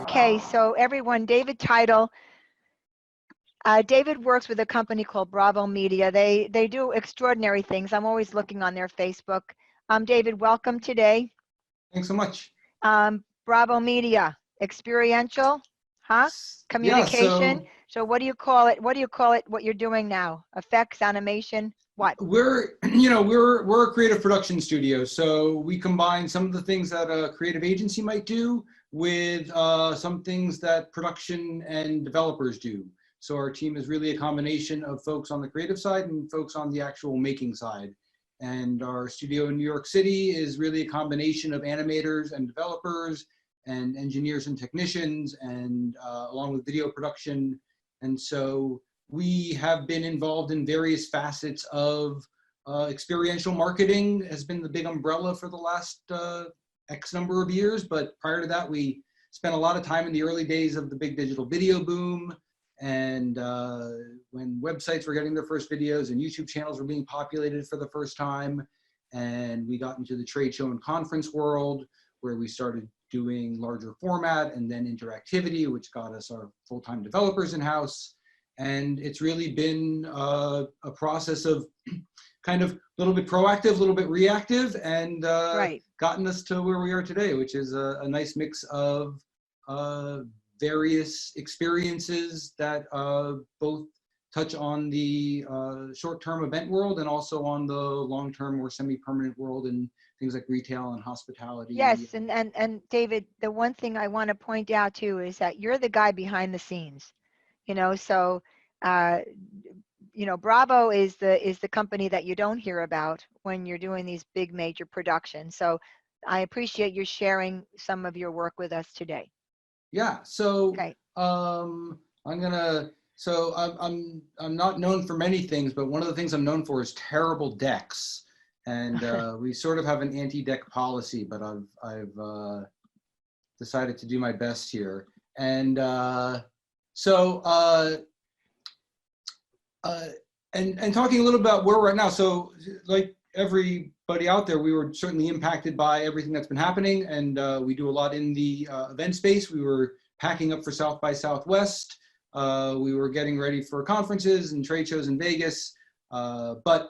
Okay, so everyone, David Teitel. David works with a company called Bravo Media. They do extraordinary things. I'm always looking on their Facebook. David, welcome today. Thanks so much. Bravo Media, experiential, huh? Communication. Yeah, so what do you call it? What do you call it? What you're doing now? Effects, animation, what? We're a creative production studio. So we combine some of the things that a creative agency might do with some things that production and developers do. So our team is really a combination of folks on the creative side and folks on the actual making side. And our studio in New York City is really a combination of animators and developers and engineers and technicians, and along with video production. And so we have been involved in various facets of experiential marketing has been the big umbrella for the last X number of years. But prior to that, we spent a lot of time in the early days of the big digital video boom. And when websites were getting their first videos and YouTube channels were being populated for the first time. And we got into the trade show and conference world, where we started doing larger format and then interactivity, which got us our full-time developers in-house. And it's really been a process of kind of a little bit proactive, a little bit reactive, and gotten us to where we are today, which is a nice mix of various experiences that both touch on the short-term event world and also on the long-term or semi-permanent world in things like retail and hospitality. Yes, and David, the one thing I want to point out too is that you're the guy behind the scenes. So Bravo is the company that you don't hear about when you're doing these big major productions. So I appreciate you sharing some of your work with us today. Yeah. So okay. I'm not known for many things, but one of the things I'm known for is terrible decks. And we sort of have an anti-deck policy, but I've decided to do my best here. And and talking a little about where we're at now. So like everybody out there, we were certainly impacted by everything that's been happening. And we do a lot in the event space. We were packing up for South by Southwest. We were getting ready for conferences and trade shows in Vegas. But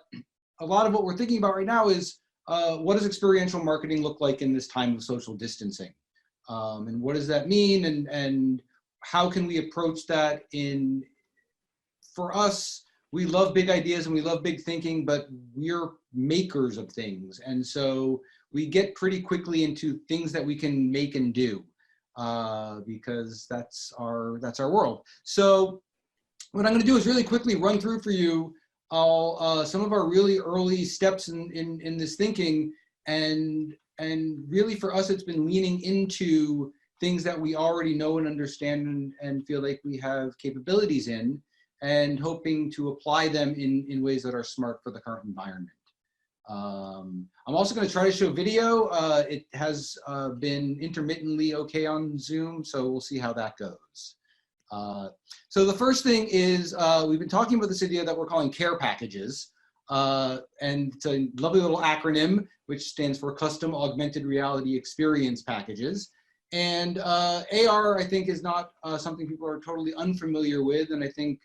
a lot of what we're thinking about right now is what does experiential marketing look like in this time of social distancing? And what does that mean? And how can we approach that for us, we love big ideas and we love big thinking, but we're makers of things. And so we get pretty quickly into things that we can make and do because that's our world. So what I'm going to do is really quickly run through for you some of our really early steps in this thinking. And really for us, it's been leaning into things that we already know and understand and feel like we have capabilities in, and hoping to apply them in ways that are smart for the current environment. I'm also going to try to show video. It has been intermittently okay on Zoom, so we'll see how that goes. So the first thing is we've been talking about this idea that we're calling care packages. And it's a lovely little acronym, which stands for Custom Augmented Reality Experience Packages. And AR, I think, is not something people are totally unfamiliar with. And I think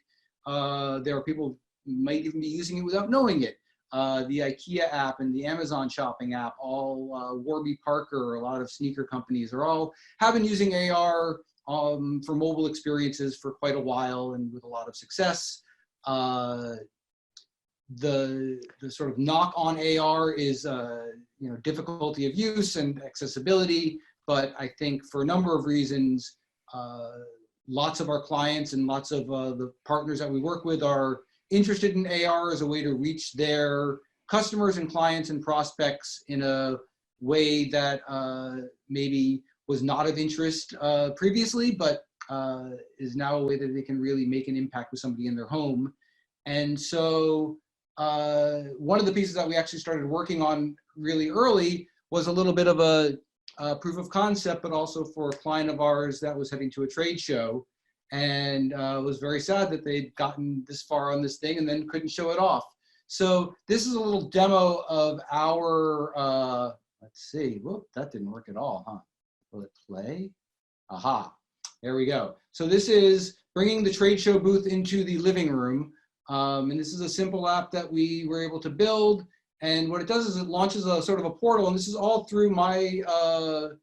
there are people who might even be using it without knowing it. The IKEA app and the Amazon shopping app, all Warby Parker, a lot of sneaker companies have been using AR for mobile experiences for quite a while and with a lot of success. The sort of knock on AR is difficulty of use and accessibility, but I think for a number of reasons, lots of our clients and lots of the partners that we work with are interested in AR as a way to reach their customers and clients and prospects in a way that maybe was not of interest previously, but is now a way that they can really make an impact with somebody in their home. And so one of the pieces that we actually started working on really early was a little bit of a proof of concept, but also for a client of ours that was heading to a trade show and was very sad that they'd gotten this far on this thing and then couldn't show it off. So this is a little demo of our, let's see, whoop, that didn't work at all, huh? Will it play? Aha. There we go. So this is bringing the trade show booth into the living room. And this is a simple app that we were able to build. And what it does is it launches a sort of a portal, and this is all through my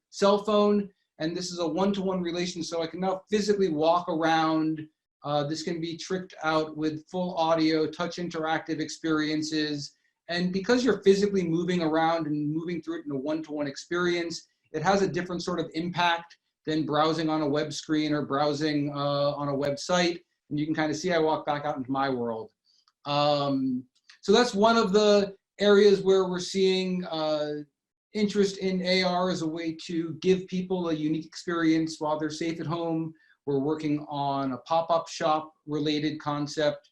cell phone. And this is a one-to-one relation, so I can now physically walk around. This can be tricked out with full audio, touch interactive experiences. And because you're physically moving around and moving through it in a one-to-one experience, it has a different sort of impact than browsing on a web screen or browsing on a website. And you can kind of see I walk back out into my world. So that's one of the areas where we're seeing interest in AR as a way to give people a unique experience while they're safe at home. We're working on a pop-up shop related concept.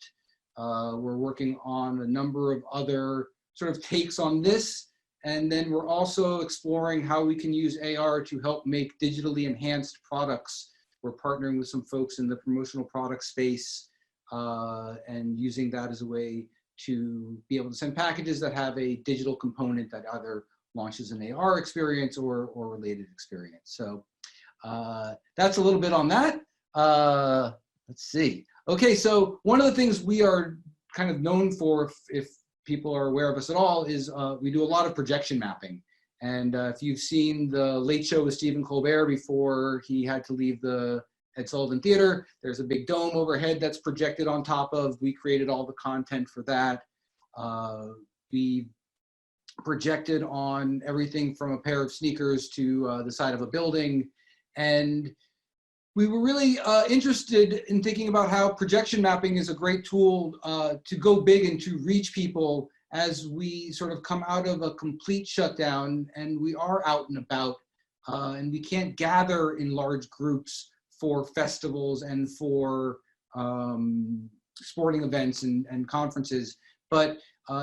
We're working on a number of other sort of takes on this. And then we're also exploring how we can use AR to help make digitally enhanced products. We're partnering with some folks in the promotional product space and using that as a way to be able to send packages that have a digital component that either launches an AR experience or related experience. So that's a little bit on that. Let's see. Okay, so one of the things we are kind of known for, if people are aware of us at all, is we do a lot of projection mapping. And if you've seen the Late Show with Stephen Colbert before he had to leave the Ed Sullivan Theater, there's a big dome overhead that's projected on top of. We created all the content for that. We projected on everything from a pair of sneakers to the side of a building. And we were really interested in thinking about how projection mapping is a great tool to go big and to reach people as we sort of come out of a complete shutdown and we are out and about and we can't gather in large groups for festivals and for sporting events and conferences. But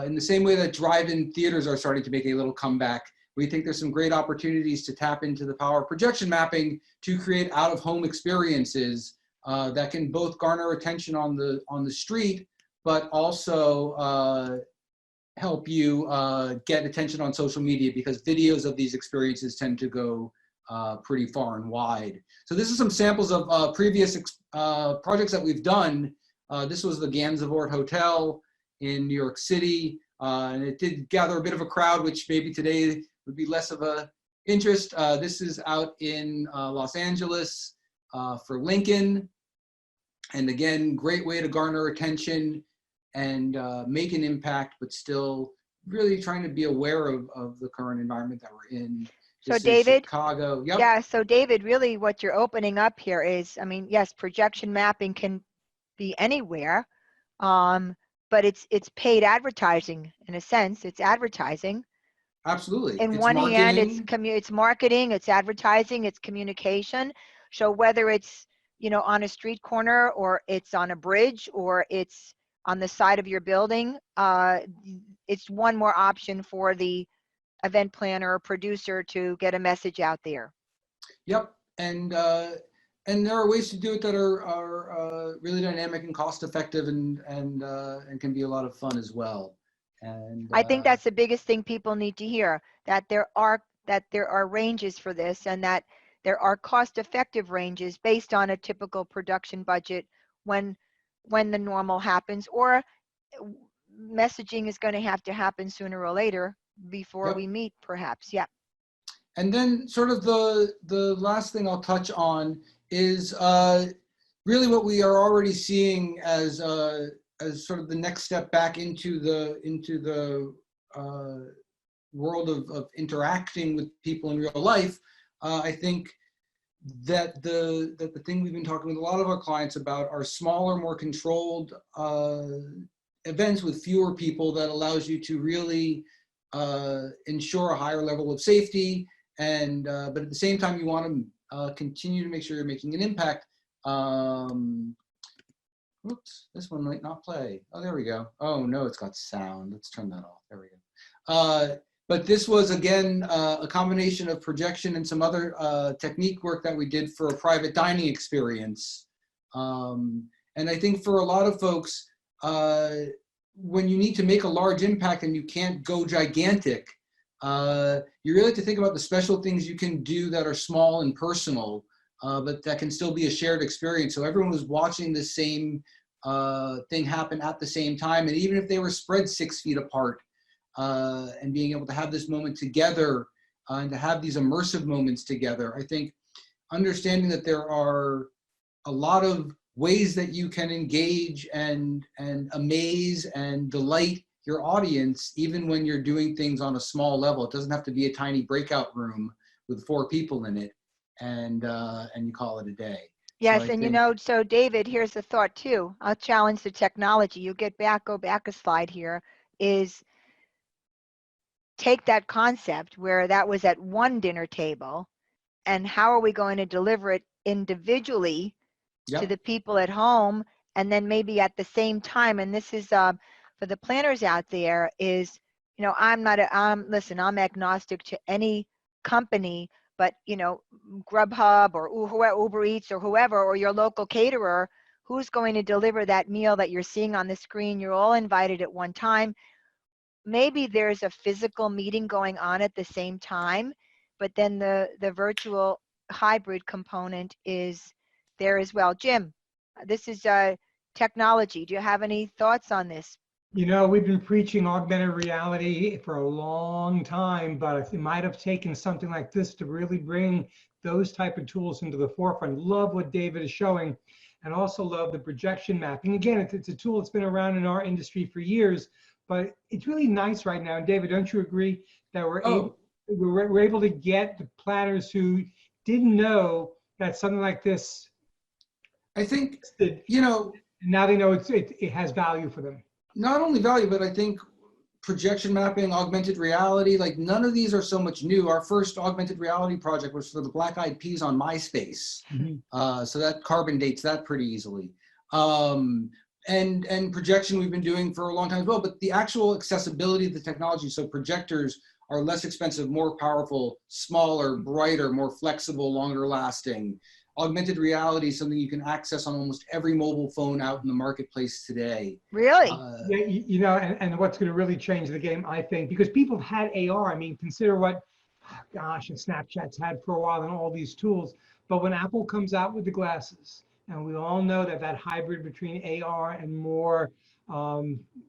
in the same way that drive-in theaters are starting to make a little comeback, we think there's some great opportunities to tap into the power of projection mapping to create out-of-home experiences that can both garner attention on the street, but also help you get attention on social media, because videos of these experiences tend to go pretty far and wide. So this is some samples of previous projects that we've done. This was the Gansevoort Hotel in New York City, and it did gather a bit of a crowd, which maybe today would be less of a interest. This is out in Los Angeles for Lincoln. And again, great way to garner attention and make an impact, but still really trying to be aware of the current environment that we're in. So David, Chicago. Yep. Yeah, so David, really what you're opening up here is, I mean, yes, projection mapping can be anywhere, but it's paid advertising in a sense. It's advertising. Absolutely. In one hand, it's marketing, it's advertising, it's communication. So whether it's, you know, on a street corner or it's on a bridge or it's on the side of your building, it's one more option for the event planner or producer to get a message out there. Yep, and there are ways to do it that are really dynamic and cost effective and can be a lot of fun as well. And I think that's the biggest thing people need to hear, that there are ranges for this, and that there are cost-effective ranges based on a typical production budget when the normal happens, or messaging is going to have to happen sooner or later before we meet, perhaps. Yeah. And then sort of the last thing I'll touch on is really what we are already seeing as sort of the next step back into the world of interacting with people in real life. I think that the thing we've been talking with a lot of our clients about are smaller, more controlled events with fewer people that allows you to really ensure a higher level of safety, and but at the same time you want to continue to make sure you're making an impact. Oops, this one might not play. Oh, there we go. Oh no, it's got sound. Let's turn that off. There we go. But this was, again, a combination of projection and some other technique work that we did for a private dining experience. And I think for a lot of folks, when you need to make a large impact and you can't go gigantic, you really have to think about the special things you can do that are small and personal. but that can still be a shared experience. So everyone was watching the same thing happen at the same time. And even if they were spread 6 feet apart, and being able to have this moment together and to have these immersive moments together, I think understanding that there are a lot of ways that you can engage and amaze and delight your audience, even when you're doing things on a small level. It doesn't have to be a tiny breakout room with 4 people in it, and you call it a day. Yes, So I and you think, know, so David, here's a thought too. I'll challenge the technology. You go back a slide here, is take that concept where that was at one dinner table, and how are we going to deliver it individually to yep, the people at home, and then maybe at the same time. And this is for the planners out there, is, you know, listen, I'm agnostic to any company, but you know, Grubhub or Uber Eats or whoever, or your local caterer, who's going to deliver that meal that you're seeing on the screen. You're all invited at one time. Maybe there's a physical meeting going on at the same time, but then the virtual hybrid component is there as well. Jim, this is technology. Do you have any thoughts on this? You know, we've been preaching augmented reality for a long time, but it might have taken something like this to really bring those type of tools into the forefront. Love what David is showing, and also love the projection mapping. Again, it's a tool that's been around in our industry for years, but it's really nice right now. And David, don't you agree that we're able to get the planners who didn't know that something like this I think, existed, you know, now they know it has value for them. not only value, but I think projection mapping, augmented reality, like none of these are so much new. Our first augmented reality project was for the Black Eyed Peas on MySpace. So that carbon dates that pretty easily. And projection we've been doing for a long time as well, but the actual accessibility of the technology, so projectors are less expensive, more powerful, smaller, brighter, more flexible, longer lasting. Augmented reality is something you can access on almost every mobile phone out in the marketplace today. Really? Yeah, you know, and what's going to really change the game, I think, because people have had AR. I mean, consider what, gosh, and Snapchat's had for a while and all these tools. But when Apple comes out with the glasses, and we all know that that hybrid between AR and more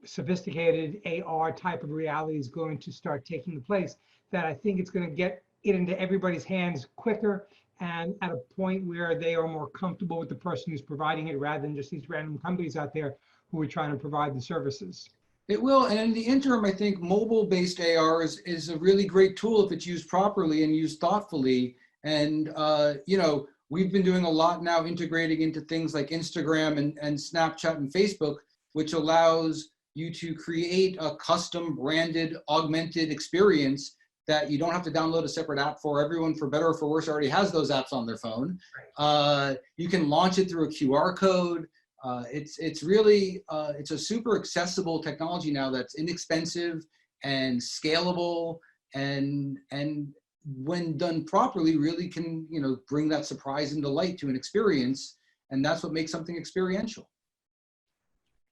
sophisticated AR type of reality is going to start taking place, that I think it's going to get it into everybody's hands quicker, and at a point where they are more comfortable with the person who's providing it, rather than just these random companies out there who are trying to provide the services. It will, and in the interim, I think mobile-based AR is a really great tool if it's used properly and used thoughtfully. And you know, we've been doing a lot now integrating into things like Instagram and Snapchat and Facebook, which allows you to create a custom branded augmented experience that you don't have to download a separate app for. Everyone, for better or for worse, already has those apps on their phone. You can launch it through a QR code. It's really, it's a super accessible technology now that's inexpensive and scalable, and when done properly, really can, you know, bring that surprise and delight to an experience. And that's what makes something experiential.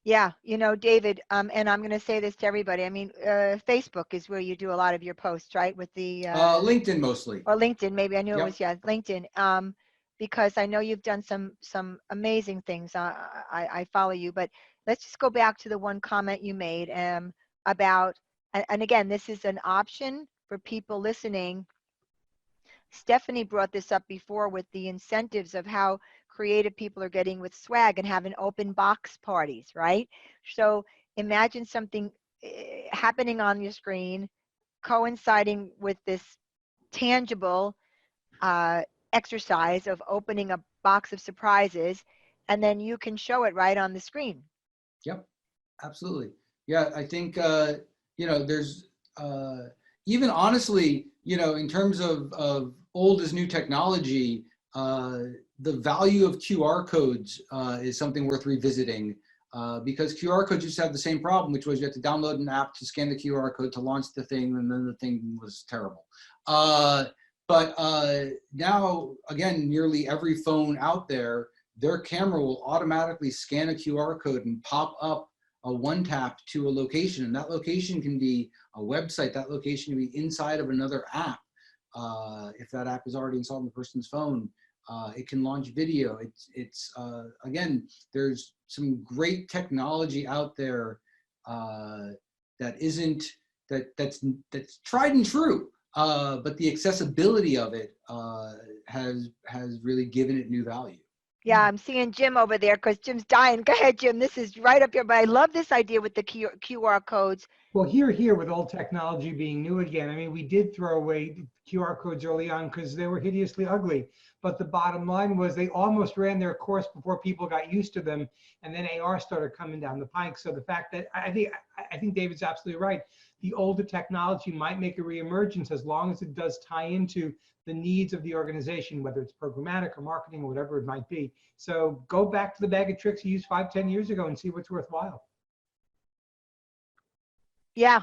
Yeah, you know, David, and I'm going to say this to everybody. I mean, Facebook is where you do a lot of your posts, right? With the LinkedIn mostly. or LinkedIn, maybe. I knew it Yep. was, yeah, LinkedIn. Because I know you've done some amazing things. I follow you, but let's just go back to the one comment you made about, and again, this is an option for people listening. Stephanie brought this up before with the incentives of how creative people are getting with swag and having open box parties, right? So imagine something happening on your screen, coinciding with this tangible exercise of opening a box of surprises, and then you can show it right on the screen. Yep, absolutely. Yeah, I think, you know, there's even honestly, you know, in terms of old as new technology, the value of QR codes is something worth revisiting, because QR codes used to have the same problem, which was you had to download an app to scan the QR code to launch the thing, and then the thing was terrible. But now, again, nearly every phone out there, their camera will automatically scan a QR code and pop up a one tap to a location. And that location can be a website, that location can be inside of another app, if that app is already installed on the person's phone. It can launch video. Again, there's some great technology out there that's tried and true, but the accessibility of it has really given it new value. Yeah, I'm seeing Jim over there because Jim's dying. Go ahead, Jim. This is right up here, but I love this idea with the QR codes. Well, here with old technology being new again, I mean, we did throw away QR codes early on because they were hideously ugly. But the bottom line was they almost ran their course before people got used to them, and then AR started coming down the pike. So the fact that I think David's absolutely right. The older technology might make a reemergence as long as it does tie into the needs of the organization, whether it's programmatic or marketing or whatever it might be. So go back to the bag of tricks you used 5-10 years ago and see what's worthwhile. Yeah.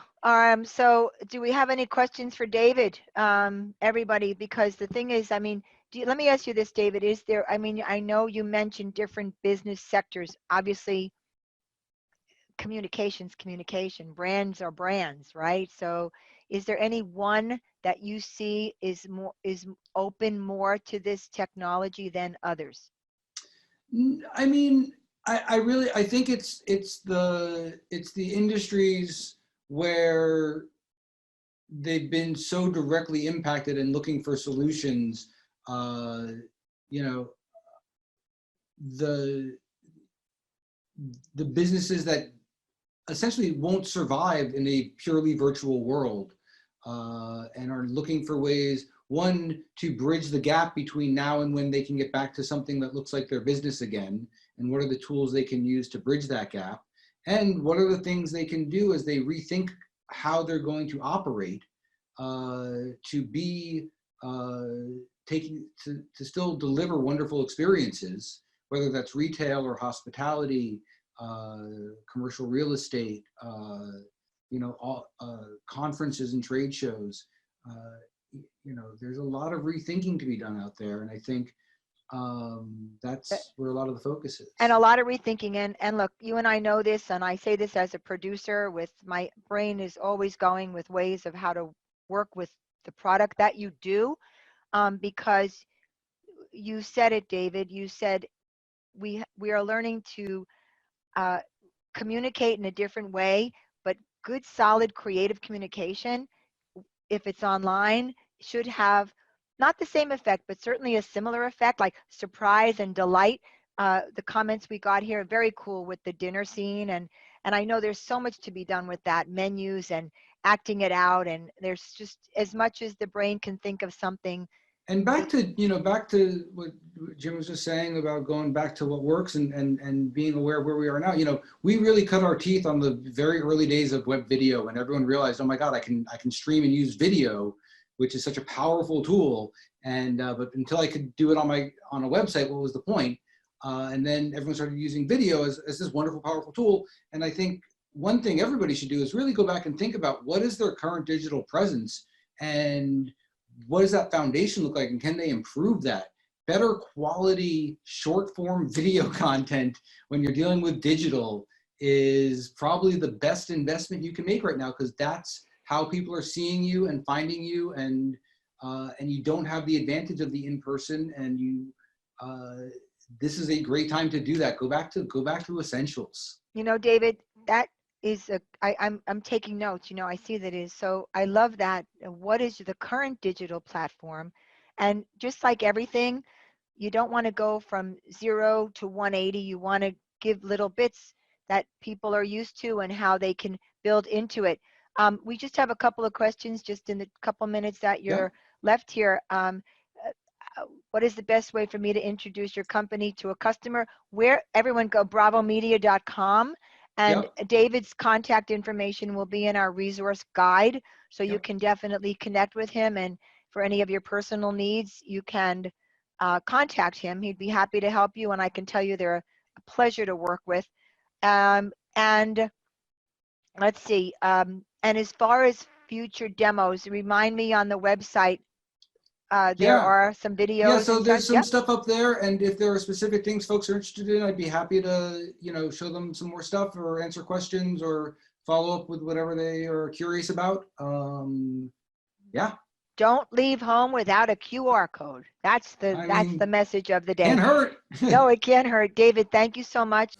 So do we have any questions for David? Everybody, because the thing is, I mean, let me ask you this, David, is there, I mean, I know you mentioned different business sectors, obviously communications, brands are brands, right? So is there any one that you see is open more to this technology than others? I mean, I think it's the industries where they've been so directly impacted and looking for solutions. You know, the businesses that essentially won't survive in a purely virtual world and are looking for ways, one, to bridge the gap between now and when they can get back to something that looks like their business again, and what are the tools they can use to bridge that gap, and what are the things they can do as they rethink how they're going to operate to be to still deliver wonderful experiences, whether that's retail or hospitality, commercial real estate, you know, all, conferences and trade shows. You know, there's a lot of rethinking to be done out there, and I think that's where a lot of the focus is. And a lot of rethinking. And look, you and I know this, and I say this as a producer. With my brain is always going with ways of how to work with the product that you do, because you said it, David. You said we are learning to communicate in a different way, but good, solid, creative communication, if it's online, should have not the same effect, but certainly a similar effect, like surprise and delight. The comments we got here are very cool with the dinner scene, and I know there's so much to be done with that, menus and acting it out, and there's just as much as the brain can think of something. And back to, you know, back to what Jim was just saying about going back to what works and being aware of where we are now. You know, we really cut our teeth on the very early days of web video, and everyone realized, oh my God, I can stream and use video, which is such a powerful tool. And but until I could do it on a website, what was the point? And then everyone started using video as this wonderful, powerful tool. And I think one thing everybody should do is really go back and think about what is their current digital presence and what does that foundation look like, and can they improve that? Better quality short form video content when you're dealing with digital is probably the best investment you can make right now, because that's how people are seeing you and finding you, and you don't have the advantage of the in-person, and you this is a great time to do that. Go back to essentials. You know, David, that is I'm taking notes. You know, I see that is, so I love that. What is the current digital platform? And just like everything, you don't want to go from 0 to 180. You want to give little bits that people are used to and how they can build into it. We just have a couple of questions just in the couple minutes that you're left here. What is the best way for me to introduce your company to a customer? Where everyone go, bravomedia.com. And David's contact information will be in our resource guide, so you can definitely connect with him. And for any of your personal needs, you can contact him. He'd be happy to help you, and I can tell you they're a pleasure to work with. And let's see. And as far as future demos, remind me on the website. There are some videos. Yeah, so there's some stuff up there, and if there are specific things folks are interested in, I'd be happy to, you know, show them some more stuff or answer questions or follow up with whatever they are curious about. Yeah. Don't leave home without a QR code. That's I mean, the message of the day. Can't hurt. No, it can't hurt. David, thank you so much.